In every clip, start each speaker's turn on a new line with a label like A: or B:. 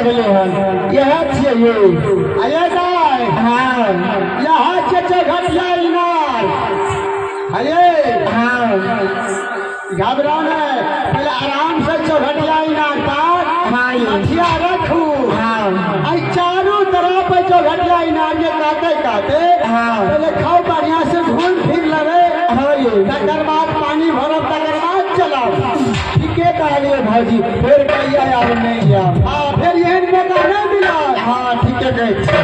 A: पढ़ले हन यह छिए ये
B: अये गाय
A: हाँ
B: यहाँ चचा घटिया इनार अये घबराना है पहले आराम से चौघटिया इनार काट
A: हाँ ये
B: हथिया रखू
A: हाँ
B: आई चारों तरफ चौघटिया इनार के काटे काटे
A: हाँ
B: पहले खाओ बढ़िया से घूम फिर लगे
A: हाँ ये
B: तकर बाद पानी भरब तकर बाद चलाओ
A: ठीके कहलिए भौजी फिर कहिया यार नहीं यार
B: हाँ फिर यही मौका नहीं मिला
A: हाँ ठीके कहै छी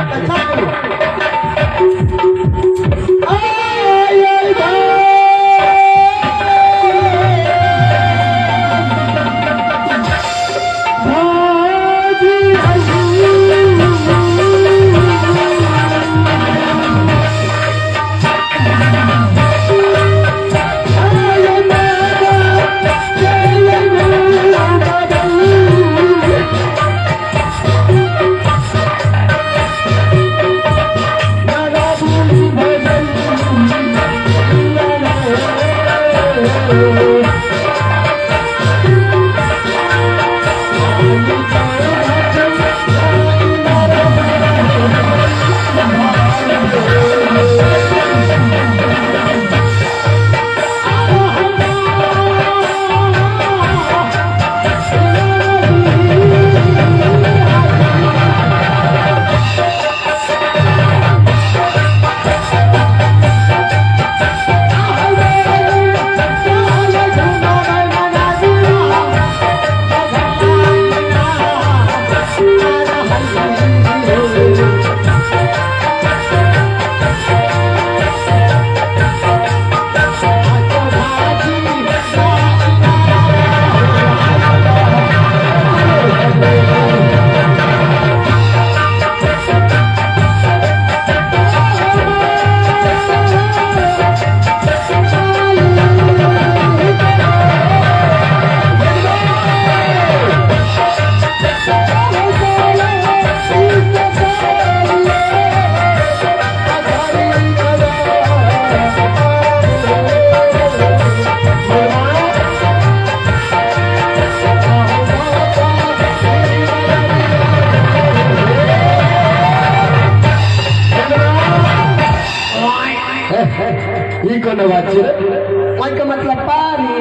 B: का मतलब पारी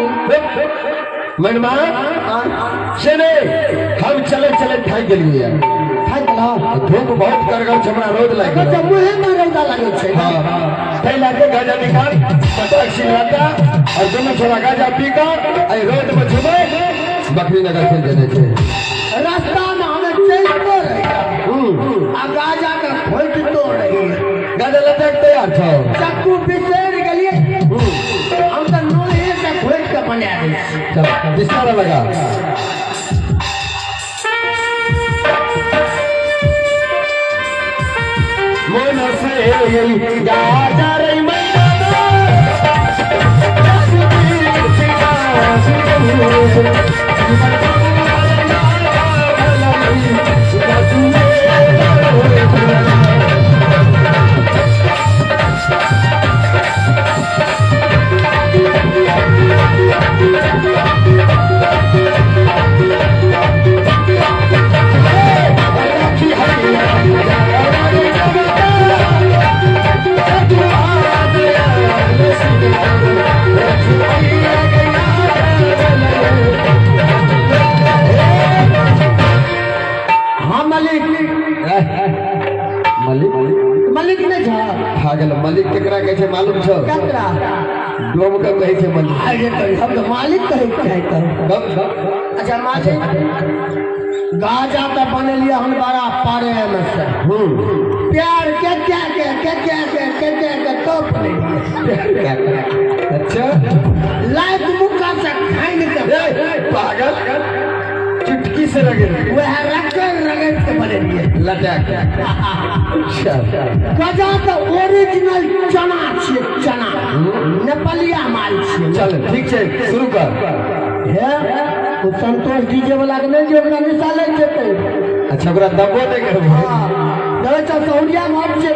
A: मनवा चले हम चले चले थाक गेलिए धूप बहुत करगल छै हमरा रोद लाग गेल
B: तो मुहे में रौदा लगे छै
A: हां तै लागे गाजा निकाल पटाक सिलाता और दोनों छोरा गाजा पी कर आई रोड में घुमे बकरी नगर खेल देने छै
B: रास्ता में हमें चल तो आ गाजा का फोट तोड़ रही
A: गाजा लटक तैयार छौ
B: चक्कू बिसेर गेलिए हम तो नोहे से फोट के बना दी
A: चल बिस्तर लगा मन से गाजा रे
B: मलिक नहीं था
A: भागल मलिक केकरा कहै छै मालूम छौ
B: कतरा
A: डोम के कहै छै मलिक
B: अरे तो हम तो मालिक कहै
A: कब
B: अच्छा मालिक गाजा तो बने लिया हम बड़ा पारे में से प्यार के तो बने
A: अच्छा
B: लाइट मुक्का से खाइन के
A: पागल चुटकी से लगे
B: वह रगड़ के बने लिए
A: लटक
B: गजा तो ओरिजिनल चना छे चना नेपालिया माल छे
A: चल ठीक छै शुरू कर
B: है तो संतोष डीजे वाला के नहीं जो निशाले जेते
A: अच्छा ओकरा दबो नहीं करबो
B: हां दे तो सौरिया मार छे